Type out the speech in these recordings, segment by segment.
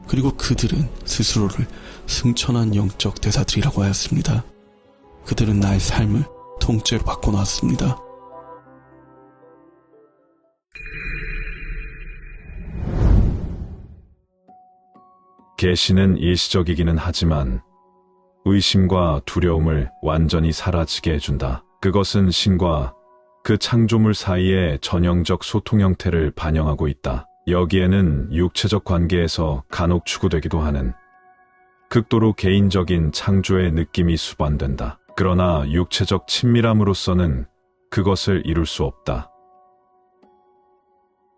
그리고 그들은 스스로를 승천한 영적 대사들이라고 하였습니다. 그들은 나의 삶을 통째로 바꿔놓았습니다. 계시는 일시적이기는 하지만 의심과 두려움을 완전히 사라지게 해준다. 그것은 신과 그 창조물 사이의 전형적 소통 형태를 반영하고 있다. 여기에는 육체적 관계에서 간혹 추구되기도 하는 극도로 개인적인 창조의 느낌이 수반된다. 그러나 육체적 친밀함으로서는 그것을 이룰 수 없다.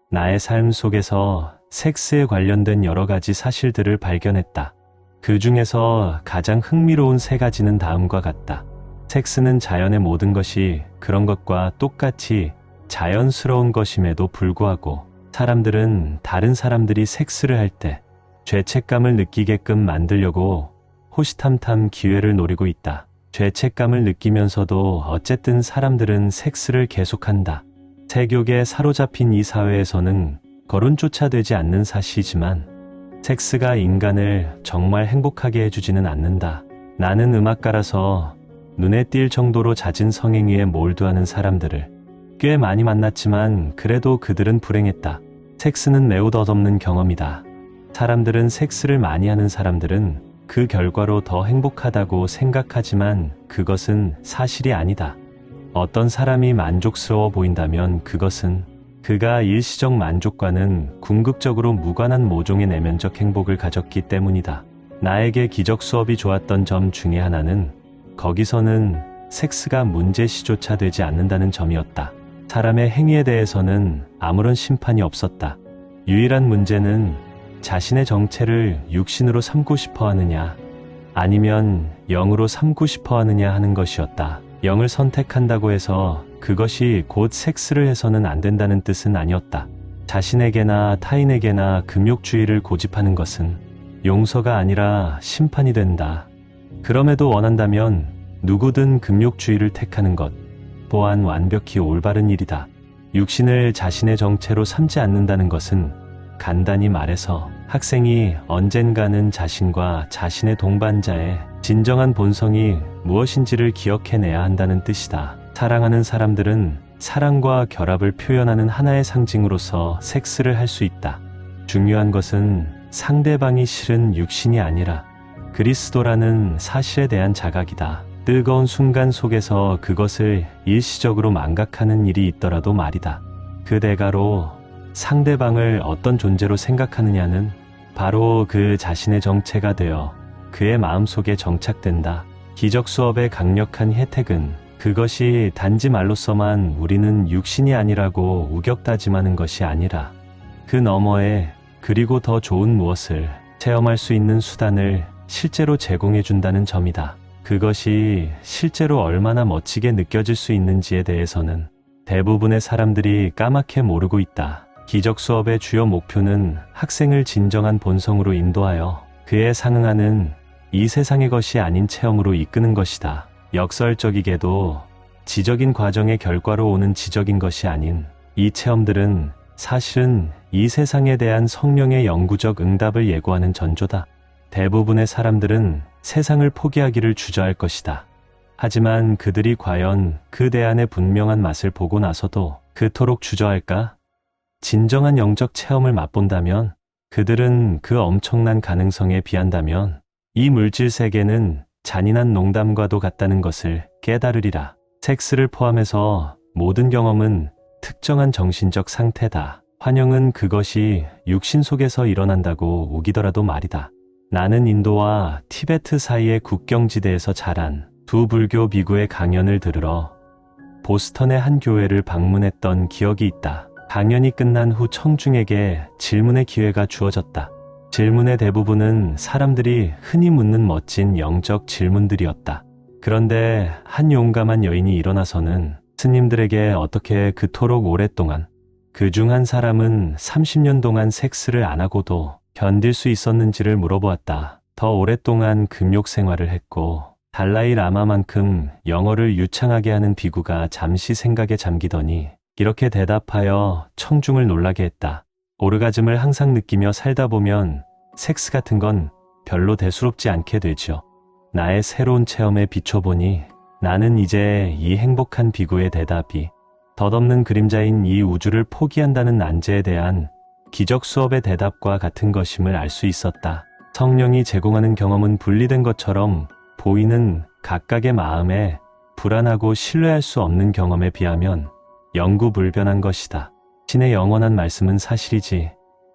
나의 삶 속에서 섹스에 관련된 여러 가지 사실들을 발견했다. 그 중에서 가장 흥미로운 3가지는 다음과 같다. 섹스는 자연의 모든 것이 그런 것과 똑같이 자연스러운 것임에도 불구하고 사람들은 다른 사람들이 섹스를 할 때 죄책감을 느끼게끔 만들려고 호시탐탐 기회를 노리고 있다. 죄책감을 느끼면서도 어쨌든 사람들은 섹스를 계속한다. 세욕에 사로잡힌 이 사회에서는 거론조차 되지 않는 사실이지만 섹스가 인간을 정말 행복하게 해주지는 않는다. 나는 음악가라서 눈에 띌 정도로 잦은 성행위에 몰두하는 사람들을 꽤 많이 만났지만 그래도 그들은 불행했다. 섹스는 매우 덧없는 경험이다. 사람들은 섹스를 많이 하는 사람들은 그 결과로 더 행복하다고 생각하지만 그것은 사실이 아니다. 어떤 사람이 만족스러워 보인다면 그것은 그가 일시적 만족과는 궁극적으로 무관한 모종의 내면적 행복을 가졌기 때문이다. 나에게 기적 수업이 좋았던 점 중에 하나는 거기서는 섹스가 문제시조차 되지 않는다는 점이었다. 사람의 행위에 대해서는 아무런 심판이 없었다. 유일한 문제는 자신의 정체를 육신으로 삼고 싶어 하느냐 아니면 영으로 삼고 싶어 하느냐 하는 것이었다. 영을 선택한다고 해서 그것이 곧 섹스를 해서는 안 된다는 뜻은 아니었다. 자신에게나 타인에게나 금욕주의를 고집하는 것은 용서가 아니라 심판이 된다. 그럼에도 원한다면 누구든 금욕주의를 택하는 것 또한 완벽히 올바른 일이다. 육신을 자신의 정체로 삼지 않는다는 것은 간단히 말해서 학생이 언젠가는 자신과 자신의 동반자의 진정한 본성이 무엇인지를 기억해내야 한다는 뜻이다. 사랑하는 사람들은 사랑과 결합을 표현하는 하나의 상징으로서 섹스를 할 수 있다. 중요한 것은 상대방이 실은 육신이 아니라 그리스도라는 사실에 대한 자각이다. 뜨거운 순간 속에서 그것을 일시적으로 망각하는 일이 있더라도 말이다. 그 대가로 상대방을 어떤 존재로 생각하느냐는 바로 그 자신의 정체가 되어 그의 마음속에 정착된다. 기적 수업의 강력한 혜택은 그것이 단지 말로서만 우리는 육신이 아니라고 우격다짐하는 것이 아니라 그 너머에 그리고 더 좋은 무엇을 체험할 수 있는 수단을 실제로 제공해준다는 점이다. 그것이 실제로 얼마나 멋지게 느껴질 수 있는지에 대해서는 대부분의 사람들이 까맣게 모르고 있다. 기적 수업의 주요 목표는 학생을 진정한 본성으로 인도하여 그에 상응하는 이 세상의 것이 아닌 체험으로 이끄는 것이다. 역설적이게도 지적인 과정의 결과로 오는 지적인 것이 아닌 이 체험들은 사실은 이 세상에 대한 성령의 영구적 응답을 예고하는 전조다. 대부분의 사람들은 세상을 포기하기를 주저할 것이다. 하지만 그들이 과연 그 대안의 분명한 맛을 보고 나서도 그토록 주저할까? 진정한 영적 체험을 맛본다면, 그들은 그 엄청난 가능성에 비한다면 이 물질 세계는 잔인한 농담과도 같다는 것을 깨달으리라. 섹스를 포함해서 모든 경험은 특정한 정신적 상태다. 환영은 그것이 육신 속에서 일어난다고 우기더라도 말이다. 나는 인도와 티베트 사이의 국경지대에서 자란 두 불교 비구의 강연을 들으러 보스턴의 한 교회를 방문했던 기억이 있다. 강연이 끝난 후 청중에게 질문의 기회가 주어졌다. 질문의 대부분은 사람들이 흔히 묻는 멋진 영적 질문들이었다. 그런데 한 용감한 여인이 일어나서는 스님들에게 어떻게 그토록 오랫동안, 그중 한 사람은 30년 동안 섹스를 안 하고도 견딜 수 있었는지를 물어보았다. 더 오랫동안 금욕 생활을 했고 달라이 라마만큼 영어를 유창하게 하는 비구가 잠시 생각에 잠기더니 이렇게 대답하여 청중을 놀라게 했다. 오르가즘을 항상 느끼며 살다 보면 섹스 같은 건 별로 대수롭지 않게 되죠. 나의 새로운 체험에 비춰보니 나는 이제 이 행복한 비구의 대답이 덧없는 그림자인 이 우주를 포기한다는 난제에 대한 기적 수업의 대답과 같은 것임을 알 수 있었다. 성령이 제공하는 경험은 분리된 것처럼 보이는 각각의 마음에 불안하고 신뢰할 수 없는 경험에 비하면 영구불변한 것이다. 신의 영원한 말씀은 사실이지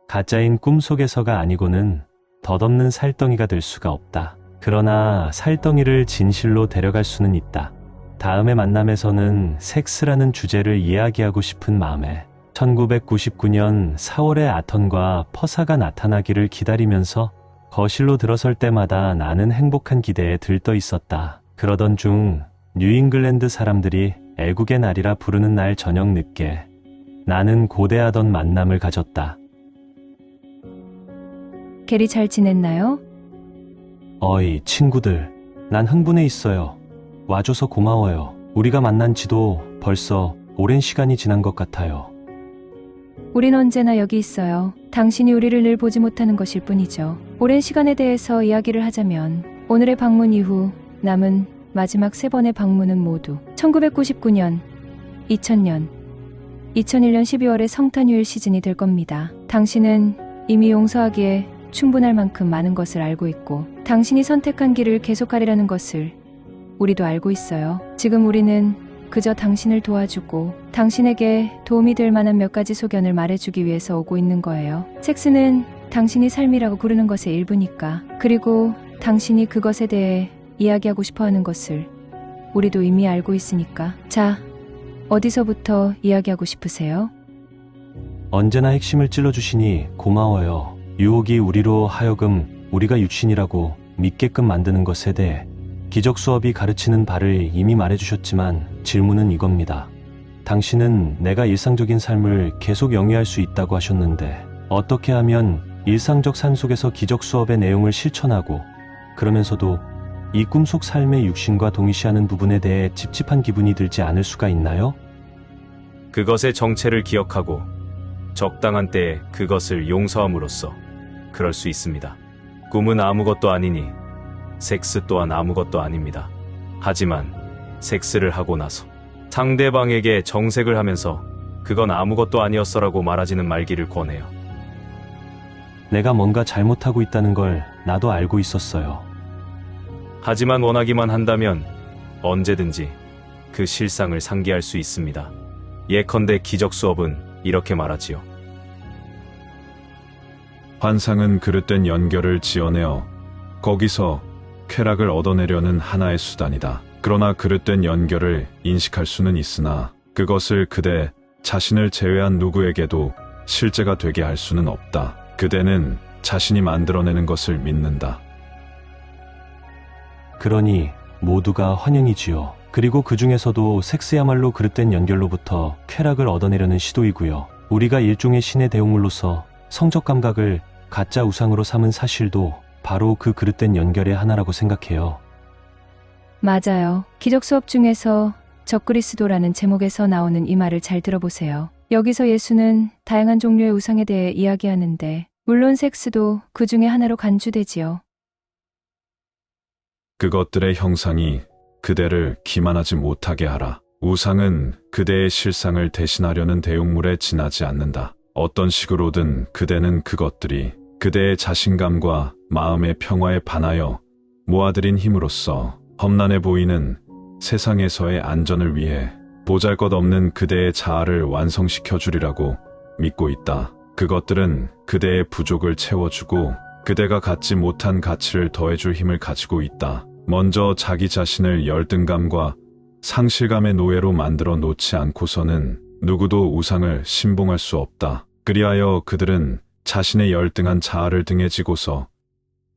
가짜인 꿈속에서가 아니고는 덧없는 살덩이가 될 수가 없다. 그러나 살덩이를 진실로 데려갈 수는 있다. 다음의 만남에서는 섹스라는 주제를 이야기하고 싶은 마음에 1999년 4월에 아턴과 퍼사가 나타나기를 기다리면서 거실로 들어설 때마다 나는 행복한 기대에 들떠 있었다. 그러던 중 뉴잉글랜드 사람들이 애국의 날이라 부르는 날 저녁 늦게 나는 고대하던 만남을 가졌다. 게리 잘 지냈나요? 어이, 친구들. 난 흥분해 있어요. 와줘서 고마워요. 우리가 만난 지도 벌써 오랜 시간이 지난 것 같아요. 우린 언제나 여기 있어요. 당신이 우리를 늘 보지 못하는 것일 뿐이죠. 오랜 시간에 대해서 이야기를 하자면 오늘의 방문 이후 남은 마지막 3번의 방문은 모두 1999년, 2000년, 2001년 12월의 성탄휴일 시즌이 될 겁니다. 당신은 이미 용서하기에 충분할 만큼 많은 것을 알고 있고 당신이 선택한 길을 계속하리라는 것을 우리도 알고 있어요. 지금 우리는 그저 당신을 도와주고 당신에게 도움이 될 만한 몇 가지 소견을 말해주기 위해서 오고 있는 거예요. 섹스는 당신이 삶이라고 부르는 것의 일부니까. 그리고 당신이 그것에 대해 이야기하고 싶어하는 것을 우리도 이미 알고 있으니까. 자, 어디서부터 이야기하고 싶으세요? 언제나 핵심을 찔러주시니 고마워요. 유혹이 우리로 하여금 우리가 육신이라고 믿게끔 만드는 것에 대해 기적 수업이 가르치는 바를 이미 말해주셨지만 질문은 이겁니다. 당신은 내가 일상적인 삶을 계속 영위할 수 있다고 하셨는데 어떻게 하면 일상적 삶 속에서 기적 수업의 내용을 실천하고 그러면서도 이 꿈속 삶의 육신과 동일시하는 부분에 대해 찝찝한 기분이 들지 않을 수가 있나요? 그것의 정체를 기억하고 적당한 때에 그것을 용서함으로써 그럴 수 있습니다. 꿈은 아무것도 아니니 섹스 또한 아무것도 아닙니다. 하지만 섹스를 하고 나서 상대방에게 정색을 하면서 그건 아무것도 아니었어라고 말하지는 말기를 권해요. 내가 뭔가 잘못하고 있다는 걸 나도 알고 있었어요. 하지만 원하기만 한다면 언제든지 그 실상을 상기할 수 있습니다. 예컨대 기적 수업은 이렇게 말하지요. 환상은 그릇된 연결을 지어내어 거기서 쾌락을 얻어내려는 하나의 수단이다. 그러나 그릇된 연결을 인식할 수는 있으나 그것을 그대 자신을 제외한 누구에게도 실제가 되게 할 수는 없다. 그대는 자신이 만들어내는 것을 믿는다. 그러니 모두가 환영이지요. 그리고 그 중에서도 섹스야말로 그릇된 연결로부터 쾌락을 얻어내려는 시도이고요. 우리가 일종의 신의 대용물로서 성적 감각을 가짜 우상으로 삼은 사실도 바로 그 그릇된 연결의 하나라고 생각해요. 맞아요. 기적 수업 중에서 적그리스도라는 제목에서 나오는 이 말을 잘 들어보세요. 여기서 예수는 다양한 종류의 우상에 대해 이야기하는데 물론 섹스도 그 중에 하나로 간주되지요. 그것들의 형상이 그대를 기만하지 못하게 하라. 우상은 그대의 실상을 대신하려는 대용물에 지나지 않는다. 어떤 식으로든 그대는 그것들이 그대의 자신감과 마음의 평화에 반하여 모아들인 힘으로써 험난해 보이는 세상에서의 안전을 위해 보잘것없는 그대의 자아를 완성시켜 주리라고 믿고 있다. 그것들은 그대의 부족을 채워주고 그대가 갖지 못한 가치를 더해줄 힘을 가지고 있다. 먼저 자기 자신을 열등감과 상실감의 노예로 만들어 놓지 않고서는 누구도 우상을 신봉할 수 없다. 그리하여 그들은 자신의 열등한 자아를 등에 지고서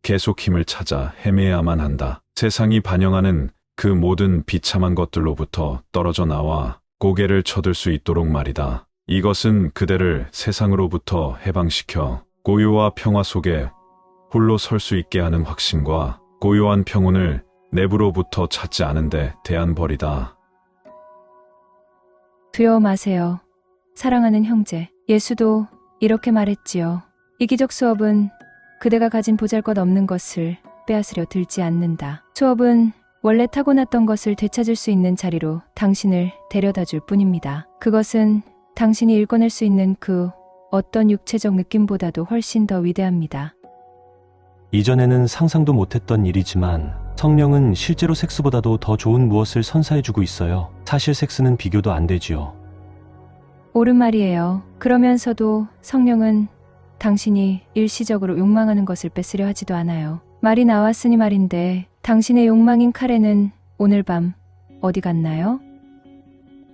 계속 힘을 찾아 헤매야만 한다. 세상이 반영하는 그 모든 비참한 것들로부터 떨어져 나와 고개를 쳐들 수 있도록 말이다. 이것은 그대를 세상으로부터 해방시켜 고요와 평화 속에 홀로 설 수 있게 하는 확신과 고요한 평온을 내부로부터 찾지 않은데 대한 벌이다. 두려워 마세요. 사랑하는 형제. 예수도 이렇게 말했지요. 이 기적 수업은 그대가 가진 보잘것없는 것을 빼앗으려 들지 않는다. 초업은 원래 타고났던 것을 되찾을 수 있는 자리로 당신을 데려다 줄 뿐입니다. 그것은 당신이 일궈낼 수 있는 그 어떤 육체적 느낌보다도 훨씬 더 위대합니다. 이전에는 상상도 못했던 일이지만 성령은 실제로 섹스보다도 더 좋은 무엇을 선사해주고 있어요. 사실 섹스는 비교도 안 되지요. 옳은 말이에요. 그러면서도 성령은 당신이 일시적으로 욕망하는 것을 뺏으려 하지도 않아요. 말이 나왔으니 말인데 당신의 욕망인 카레는 오늘 밤 어디 갔나요?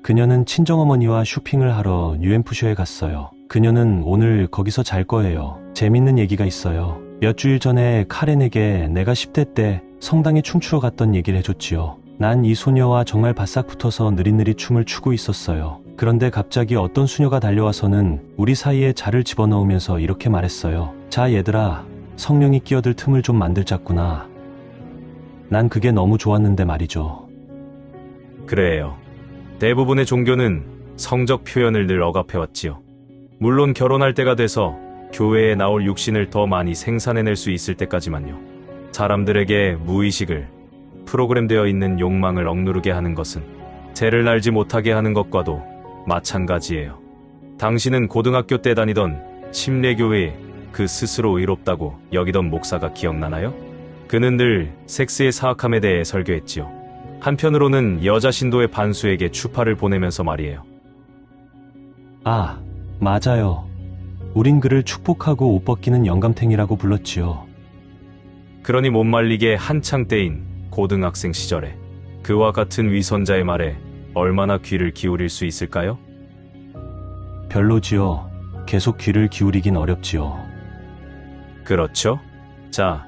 그녀는 친정어머니와 쇼핑을 하러 UMF쇼에 갔어요. 그녀는 오늘 거기서 잘 거예요. 재밌는 얘기가 있어요. 몇 주일 전에 카렌에게 내가 10대 때 성당에 춤추러 갔던 얘기를 해줬지요. 난 이 소녀와 정말 바싹 붙어서 느릿느릿 춤을 추고 있었어요. 그런데 갑자기 어떤 수녀가 달려와서는 우리 사이에 자를 집어넣으면서 이렇게 말했어요. 자, 얘들아, 성령이 끼어들 틈을 좀 만들자꾸나. 난 그게 너무 좋았는데 말이죠. 그래요. 대부분의 종교는 성적 표현을 늘 억압해왔지요. 물론 결혼할 때가 돼서 교회에 나올 육신을 더 많이 생산해낼 수 있을 때까지만요. 사람들에게 무의식을 프로그램되어 있는 욕망을 억누르게 하는 것은 죄를 알지 못하게 하는 것과도 마찬가지예요. 당신은 고등학교 때 다니던 침례교회에 그 스스로 의롭다고 여기던 목사가 기억나나요? 그는 늘 섹스의 사악함에 대해 설교했지요. 한편으로는 여자 신도의 반수에게 추파를 보내면서 말이에요. 아, 맞아요. 우린 그를 축복하고 옷 벗기는 영감탱이라고 불렀지요. 그러니 못 말리게 한창 때인 고등학생 시절에 그와 같은 위선자의 말에 얼마나 귀를 기울일 수 있을까요? 별로지요. 계속 귀를 기울이긴 어렵지요. 그렇죠? 자,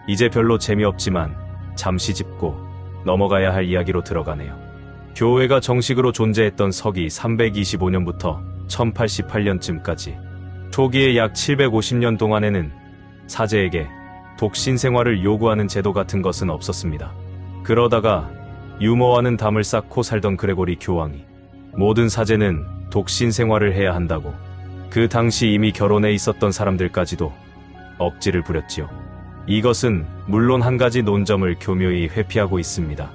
이제 별로 재미없지만 잠시 짚고 넘어가야 할 이야기로 들어가네요. 교회가 정식으로 존재했던 서기 325년부터 1088년쯤까지 초기의 약 750년 동안에는 사제에게 독신 생활을 요구하는 제도 같은 것은 없었습니다. 그러다가 유머와는 담을 쌓고 살던 그레고리 교황이 모든 사제는 독신 생활을 해야 한다고 그 당시 이미 결혼해 있었던 사람들까지도 억지를 부렸지요. 이것은 물론 한 가지 논점을 교묘히 회피하고 있습니다.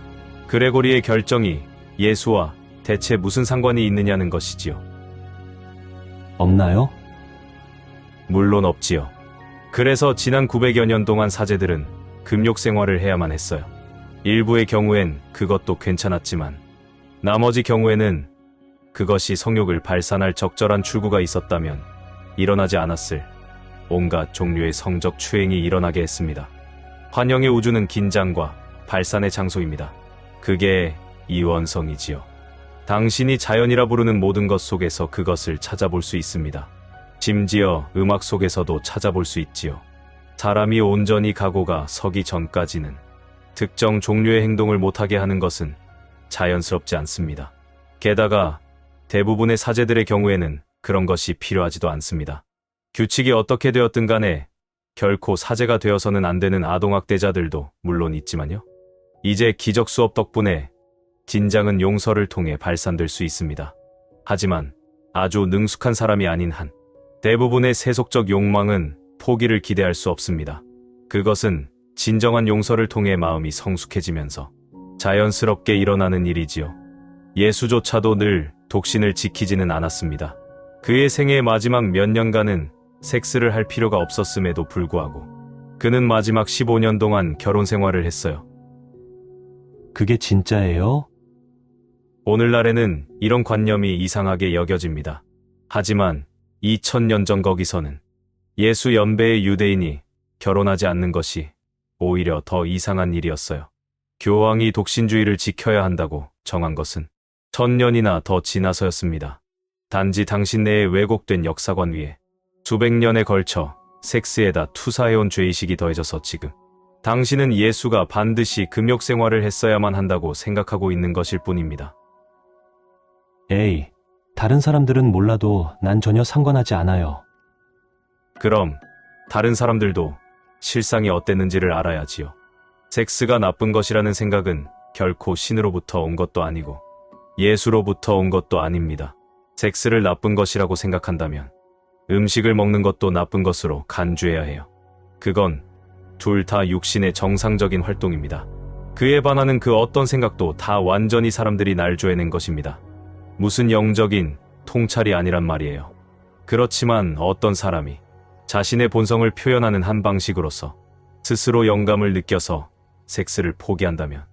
그레고리의 결정이 예수와 대체 무슨 상관이 있느냐는 것이지요. 없나요? 물론 없지요. 그래서 지난 900여 년 동안 사제들은 금욕 생활을 해야만 했어요. 일부의 경우엔 그것도 괜찮았지만 나머지 경우에는 그것이 성욕을 발산할 적절한 출구가 있었다면 일어나지 않았을 온갖 종류의 성적 추행이 일어나게 했습니다. 환영의 우주는 긴장과 발산의 장소입니다. 그게 이원성이지요. 당신이 자연이라 부르는 모든 것 속에서 그것을 찾아볼 수 있습니다. 심지어 음악 속에서도 찾아볼 수 있지요. 사람이 온전히 각오가 서기 전까지는 특정 종류의 행동을 못하게 하는 것은 자연스럽지 않습니다. 게다가 대부분의 사제들의 경우에는 그런 것이 필요하지도 않습니다. 규칙이 어떻게 되었든 간에 결코 사제가 되어서는 안 되는 아동학대자들도 물론 있지만요. 이제 기적 수업 덕분에 진장은 용서를 통해 발산될 수 있습니다. 하지만 아주 능숙한 사람이 아닌 한 대부분의 세속적 욕망은 포기를 기대할 수 없습니다. 그것은 진정한 용서를 통해 마음이 성숙해지면서 자연스럽게 일어나는 일이지요. 예수조차도 늘 독신을 지키지는 않았습니다. 그의 생애의 마지막 몇 년간은 섹스를 할 필요가 없었음에도 불구하고 그는 마지막 15년 동안 결혼 생활을 했어요. 그게 진짜예요? 오늘날에는 이런 관념이 이상하게 여겨집니다. 하지만 2000년 전 거기서는 예수 연배의 유대인이 결혼하지 않는 것이 오히려 더 이상한 일이었어요. 교황이 독신주의를 지켜야 한다고 정한 것은 1000년이나 더 지나서였습니다. 단지 당신 내에 왜곡된 역사관 위에 수백 년에 걸쳐 섹스에다 투사해온 죄의식이 더해져서 지금 당신은 예수가 반드시 금욕 생활을 했어야만 한다고 생각하고 있는 것일 뿐입니다. 에이, 다른 사람들은 몰라도 난 전혀 상관하지 않아요. 그럼 다른 사람들도 실상이 어땠는지를 알아야지요. 섹스가 나쁜 것이라는 생각은 결코 신으로부터 온 것도 아니고 예수로부터 온 것도 아닙니다. 섹스를 나쁜 것이라고 생각한다면 음식을 먹는 것도 나쁜 것으로 간주해야 해요. 그건 둘 다 육신의 정상적인 활동입니다. 그에 반하는 그 어떤 생각도 다 완전히 사람들이 날조해낸 것입니다. 무슨 영적인 통찰이 아니란 말이에요. 그렇지만 어떤 사람이 자신의 본성을 표현하는 한 방식으로서 스스로 영감을 느껴서 섹스를 포기한다면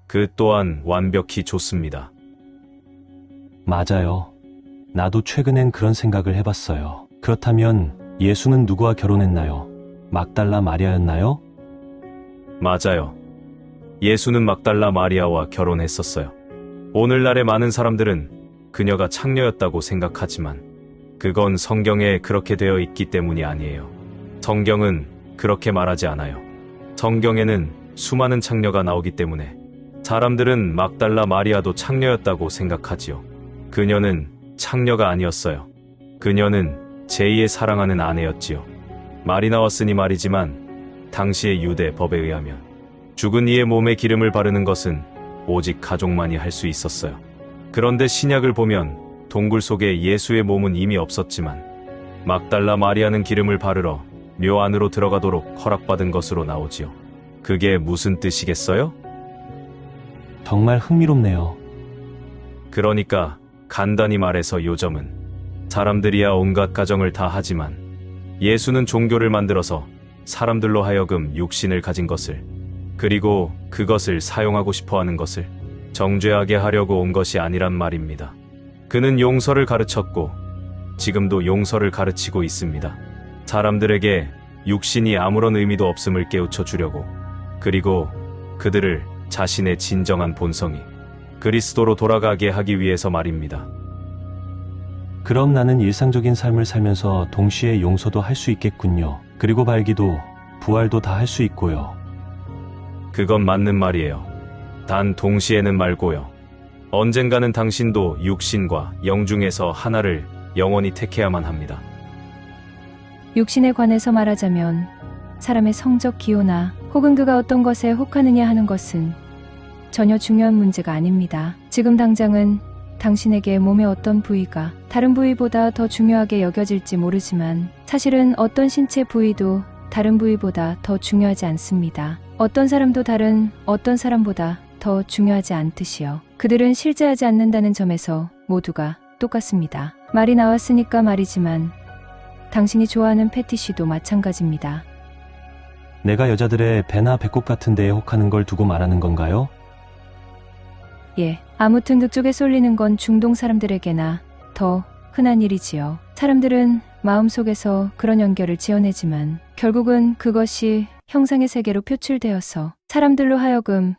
그 또한 완벽히 좋습니다. 맞아요. 나도 최근엔 그런 생각을 해봤어요. 그렇다면 예수는 누구와 결혼했나요? 막달라 마리아였나요? 맞아요. 예수는 막달라 마리아와 결혼했었어요. 오늘날의 많은 사람들은 그녀가 창녀였다고 생각하지만 그건 성경에 그렇게 되어 있기 때문이 아니에요. 성경은 그렇게 말하지 않아요. 성경에는 수많은 창녀가 나오기 때문에 사람들은 막달라 마리아도 창녀였다고 생각하지요. 그녀는 창녀가 아니었어요. 그녀는 제2의 사랑하는 아내였지요. 말이 나왔으니 말이지만 당시의 유대 법에 의하면 죽은 이의 몸에 기름을 바르는 것은 오직 가족만이 할 수 있었어요. 그런데 신약을 보면 동굴 속에 예수의 몸은 이미 없었지만 막달라 마리아는 기름을 바르러 묘 안으로 들어가도록 허락받은 것으로 나오지요. 그게 무슨 뜻이겠어요? 정말 흥미롭네요. 그러니까 간단히 말해서 요점은 사람들이야 온갖 가정을 다 하지만 예수는 종교를 만들어서 사람들로 하여금 육신을 가진 것을 그리고 그것을 사용하고 싶어하는 것을 정죄하게 하려고 온 것이 아니란 말입니다. 그는 용서를 가르쳤고 지금도 용서를 가르치고 있습니다. 사람들에게 육신이 아무런 의미도 없음을 깨우쳐 주려고 그리고 그들을 자신의 진정한 본성이 그리스도로 돌아가게 하기 위해서 말입니다. 그럼 나는 일상적인 삶을 살면서 동시에 용서도 할 수 있겠군요. 그리고 발기도, 부활도 다 할 수 있고요. 그건 맞는 말이에요. 단 동시에는 말고요. 언젠가는 당신도 육신과 영 중에서 하나를 영원히 택해야만 합니다. 육신에 관해서 말하자면 사람의 성적 기호나 혹은 그가 어떤 것에 혹하느냐 하는 것은 전혀 중요한 문제가 아닙니다. 지금 당장은 당신에게 몸의 어떤 부위가 다른 부위보다 더 중요하게 여겨질지 모르지만 사실은 어떤 신체 부위도 다른 부위보다 더 중요하지 않습니다. 어떤 사람도 다른 어떤 사람보다 더 중요하지 않듯이요. 그들은 실제하지 않는다는 점에서 모두가 똑같습니다. 말이 나왔으니까 말이지만 당신이 좋아하는 패티시도 마찬가지입니다. 내가 여자들의 배나 배꼽 같은 데에 혹하는 걸 두고 말하는 건가요? 예, 아무튼 그쪽에 쏠리는 건 중동 사람들에게나 더 흔한 일이지요. 사람들은 마음속에서 그런 연결을 지어내지만 결국은 그것이 형상의 세계로 표출되어서 사람들로 하여금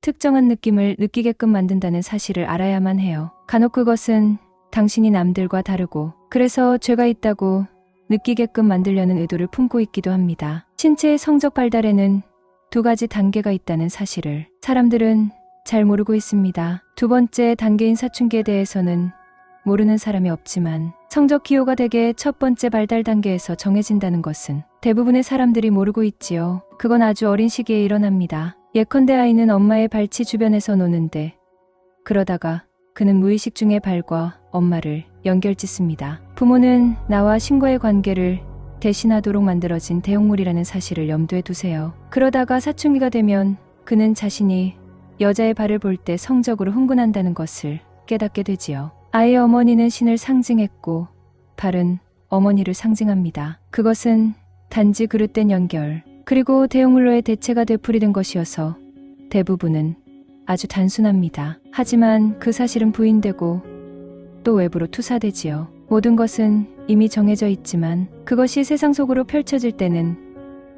특정한 느낌을 느끼게끔 만든다는 사실을 알아야만 해요. 간혹 그것은 당신이 남들과 다르고 그래서 죄가 있다고 느끼게끔 만들려는 의도를 품고 있기도 합니다. 신체의 성적 발달에는 두 가지 단계가 있다는 사실을 사람들은 잘 모르고 있습니다. 두 번째 단계인 사춘기에 대해서는 모르는 사람이 없지만 성적 기호가 대개 첫 번째 발달 단계에서 정해진다는 것은 대부분의 사람들이 모르고 있지요. 그건 아주 어린 시기에 일어납니다. 예컨대 아이는 엄마의 발치 주변에서 노는데 그러다가 그는 무의식 중에 발과 엄마를 연결짓습니다. 부모는 나와 신과의 관계를 대신하도록 만들어진 대용물이라는 사실을 염두에 두세요. 그러다가 사춘기가 되면 그는 자신이 여자의 발을 볼 때 성적으로 흥분한다는 것을 깨닫게 되지요. 아이의 어머니는 신을 상징했고 발은 어머니를 상징합니다. 그것은 단지 그릇된 연결 그리고 대용물로의 대체가 되풀이된 것이어서 대부분은 아주 단순합니다. 하지만 그 사실은 부인되고 또 외부로 투사되지요. 모든 것은 이미 정해져 있지만 그것이 세상 속으로 펼쳐질 때는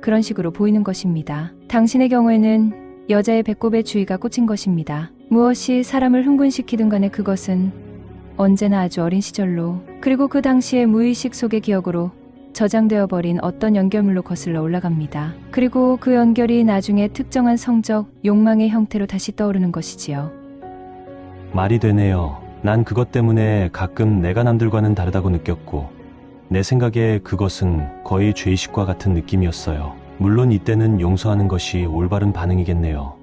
그런 식으로 보이는 것입니다. 당신의 경우에는 여자의 배꼽에 주의가 꽂힌 것입니다. 무엇이 사람을 흥분시키든 간에 그것은 언제나 아주 어린 시절로 그리고 그 당시의 무의식 속의 기억으로 저장되어 버린 어떤 연결물로 거슬러 올라갑니다. 그리고 그 연결이 나중에 특정한 성적, 욕망의 형태로 다시 떠오르는 것이지요. 말이 되네요. 난 그것 때문에 가끔 내가 남들과는 다르다고 느꼈고 내 생각에 그것은 거의 죄의식과 같은 느낌이었어요. 물론 이때는 용서하는 것이 올바른 반응이겠네요.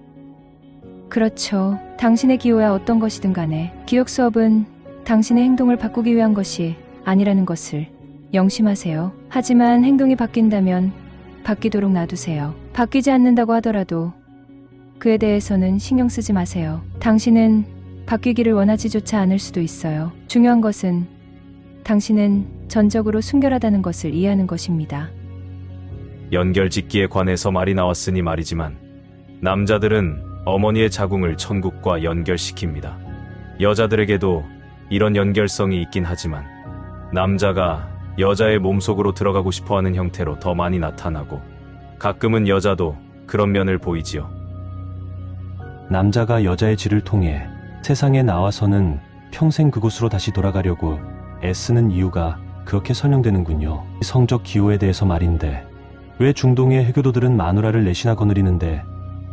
그렇죠. 당신의 기호야 어떤 것이든 간에 기억 수업은 당신의 행동을 바꾸기 위한 것이 아니라는 것을 명심하세요. 하지만 행동이 바뀐다면 바뀌도록 놔두세요. 바뀌지 않는다고 하더라도 그에 대해서는 신경 쓰지 마세요. 당신은 바뀌기를 원하지조차 않을 수도 있어요. 중요한 것은 당신은 전적으로 순결하다는 것을 이해하는 것입니다. 연결짓기에 관해서 말이 나왔으니 말이지만 남자들은 어머니의 자궁을 천국과 연결시킵니다. 여자들에게도 이런 연결성이 있긴 하지만 남자가 여자의 몸속으로 들어가고 싶어하는 형태로 더 많이 나타나고 가끔은 여자도 그런 면을 보이지요. 남자가 여자의 질을 통해 세상에 나와서는 평생 그곳으로 다시 돌아가려고 애쓰는 이유가 그렇게 설명되는군요. 성적 기호에 대해서 말인데 왜 중동의 해교도들은 마누라를 넷이나 거느리는데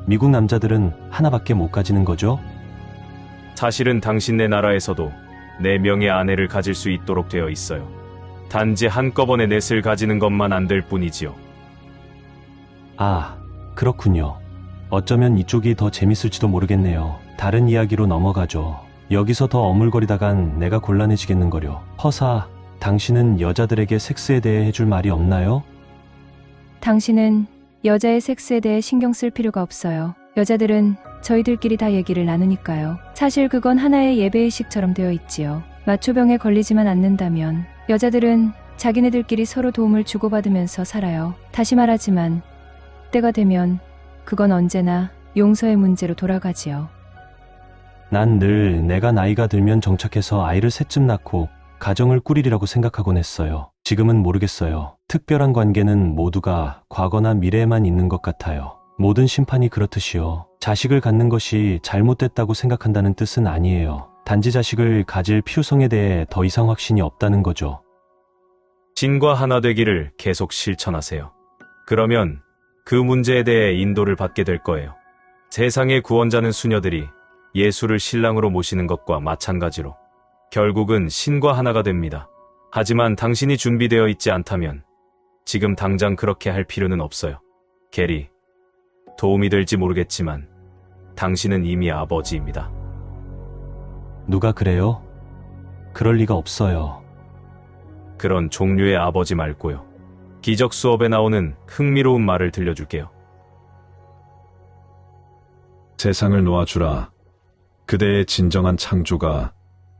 미국 남자들은 하나밖에 못 가지는 거죠? 사실은 당신네 나라에서도 4명의 아내를 가질 수 있도록 되어 있어요. 단지 한꺼번에 넷을 가지는 것만 안 될 뿐이지요. 아, 그렇군요. 어쩌면 이쪽이 더 재밌을지도 모르겠네요. 다른 이야기로 넘어가죠. 여기서 더 어물거리다간 내가 곤란해지겠는거려. 허사, 당신은 여자들에게 섹스에 대해 해줄 말이 없나요? 당신은 여자의 섹스에 대해 신경 쓸 필요가 없어요. 여자들은 저희들끼리 다 얘기를 나누니까요. 사실 그건 하나의 예배의식처럼 되어 있지요. 마초병에 걸리지만 않는다면 여자들은 자기네들끼리 서로 도움을 주고받으면서 살아요. 다시 말하지만 때가 되면 그건 언제나 용서의 문제로 돌아가지요. 난 늘 내가 나이가 들면 정착해서 아이를 셋쯤 낳고 가정을 꾸리리라고 생각하곤 했어요. 지금은 모르겠어요. 특별한 관계는 모두가 과거나 미래에만 있는 것 같아요. 모든 심판이 그렇듯이요. 자식을 갖는 것이 잘못됐다고 생각한다는 뜻은 아니에요. 단지 자식을 가질 필요성에 대해 더 이상 확신이 없다는 거죠. 신과 하나 되기를 계속 실천하세요. 그러면 그 문제에 대해 인도를 받게 될 거예요. 세상의 구원자는 수녀들이 예수를 신랑으로 모시는 것과 마찬가지로 결국은 신과 하나가 됩니다. 하지만 당신이 준비되어 있지 않다면 지금 당장 그렇게 할 필요는 없어요. 게리, 도움이 될지 모르겠지만 당신은 이미 아버지입니다. 누가 그래요? 그럴 리가 없어요. 그런 종류의 아버지 말고요. 기적 수업에 나오는 흥미로운 말을 들려줄게요. 세상을 놓아주라. 그대의 진정한 창조가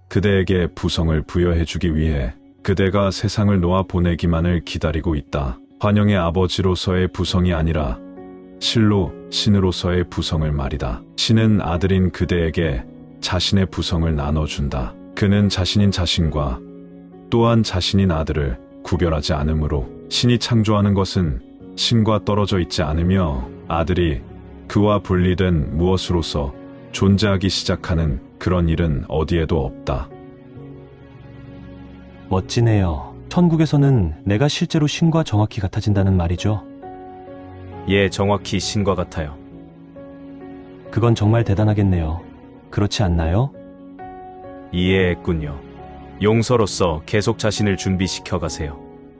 그대에게 부성을 부여해주기 위해 그대가 세상을 놓아 보내기만을 기다리고 있다. 환영의 아버지로서의 부성이 아니라 실로 신으로서의 부성을 말이다. 신은 아들인 그대에게 자신의 부성을 나눠준다. 그는 자신인 자신과 또한 자신인 아들을 구별하지 않으므로 신이 창조하는 것은 신과 떨어져 있지 않으며 아들이 그와 분리된 무엇으로서 존재하기 시작하는 그런 일은 어디에도 없다. 멋지네요. 천국에서는 내가 실제로 신과 정확히 같아진다는 말이죠. 예, 정확히 신과 같아요. 그건 정말 대단하겠네요. 그렇지 않나요? 이해했군요. 용서로서 계속 자신을 준비시켜 가세요.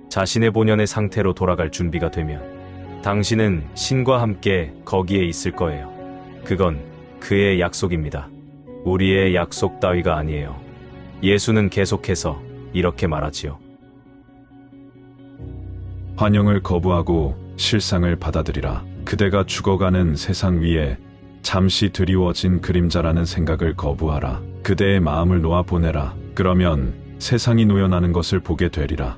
자신의 본연의 상태로 돌아갈 준비가 되면 당신은 신과 함께 거기에 있을 거예요. 그건 그의 약속입니다. 우리의 약속 따위가 아니에요. 예수는 계속해서 이렇게 말하지요. 환영을 거부하고 실상을 받아들이라. 그대가 죽어가는 세상 위에 잠시 드리워진 그림자라는 생각을 거부하라. 그대의 마음을 놓아 보내라. 그러면 세상이 놓여나는 것을 보게 되리라.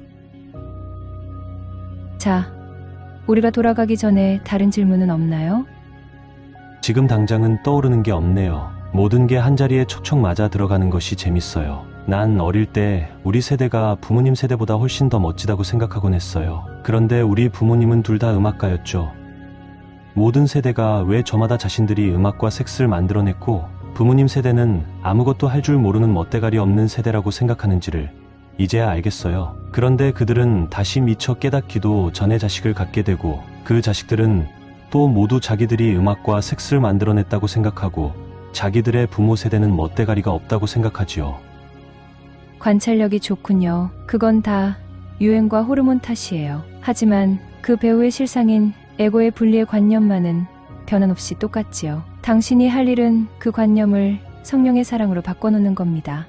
자, 우리가 돌아가기 전에 다른 질문은 없나요? 지금 당장은 떠오르는 게 없네요. 모든 게 한자리에 촉촉 맞아 들어가는 것이 재밌어요. 난 어릴 때 우리 세대가 부모님 세대보다 훨씬 더 멋지다고 생각하곤 했어요. 그런데 우리 부모님은 둘 다 음악가였죠. 모든 세대가 왜 저마다 자신들이 음악과 섹스를 만들어냈고 부모님 세대는 아무것도 할 줄 모르는 멋대가리 없는 세대라고 생각하는지를 이제야 알겠어요. 그런데 그들은 다시 미처 깨닫기도 전에 자식을 갖게 되고 그 자식들은 또 모두 자기들이 음악과 섹스를 만들어냈다고 생각하고 자기들의 부모 세대는 멋대가리가 없다고 생각하지요. 관찰력이 좋군요. 그건 다 유행과 호르몬 탓이에요. 하지만 그 배우의 실상인 에고의 분리의 관념만은 변함없이 똑같지요. 당신이 할 일은 그 관념을 성령의 사랑으로 바꿔놓는 겁니다.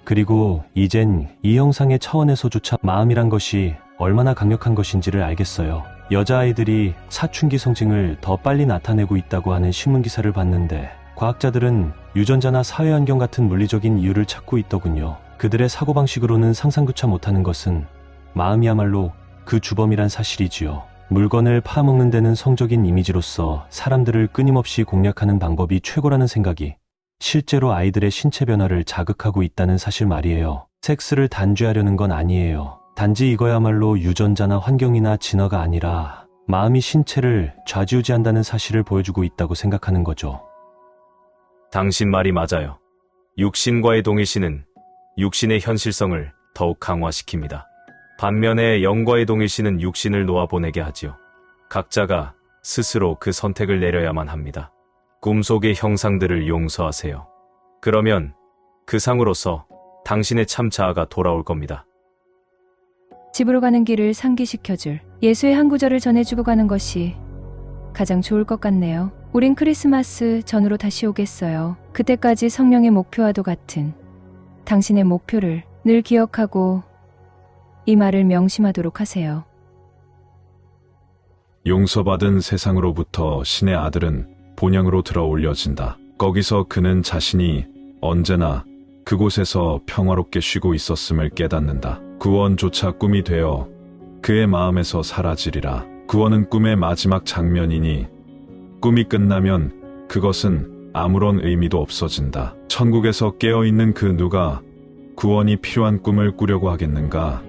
그리고 이젠 이 형상의 차원에서조차 마음이란 것이 얼마나 강력한 것인지를 알겠어요. 여자아이들이 사춘기 성징을 더 빨리 나타내고 있다고 하는 신문기사를 봤는데 과학자들은 유전자나 사회환경 같은 물리적인 이유를 찾고 있더군요. 그들의 사고방식으로는 상상조차 못하는 것은 마음이야말로 그 주범이란 사실이지요. 물건을 파먹는 데는 성적인 이미지로서 사람들을 끊임없이 공략하는 방법이 최고라는 생각이 실제로 아이들의 신체 변화를 자극하고 있다는 사실 말이에요. 섹스를 단죄하려는 건 아니에요. 단지 이거야말로 유전자나 환경이나 진화가 아니라 마음이 신체를 좌지우지한다는 사실을 보여주고 있다고 생각하는 거죠. 당신 말이 맞아요. 육신과의 동일시는 육신의 현실성을 더욱 강화시킵니다. 반면에 영과의 동일시는 육신을 놓아보내게 하지요. 각자가 스스로 그 선택을 내려야만 합니다. 꿈속의 형상들을 용서하세요. 그러면 그 상으로서 당신의 참 자아가 돌아올 겁니다. 집으로 가는 길을 상기시켜줄 예수의 한 구절을 전해주고 가는 것이 가장 좋을 것 같네요. 우린 크리스마스 전으로 다시 오겠어요. 그때까지 성령의 목표와도 같은 당신의 목표를 늘 기억하고 이 말을 명심하도록 하세요. 용서받은 세상으로부터 신의 아들은 본향으로 들어 올려진다. 거기서 그는 자신이 언제나 그곳에서 평화롭게 쉬고 있었음을 깨닫는다. 구원조차 꿈이 되어 그의 마음에서 사라지리라. 구원은 꿈의 마지막 장면이니 꿈이 끝나면 그것은 아무런 의미도 없어진다. 천국에서 깨어있는 그 누가 구원이 필요한 꿈을 꾸려고 하겠는가?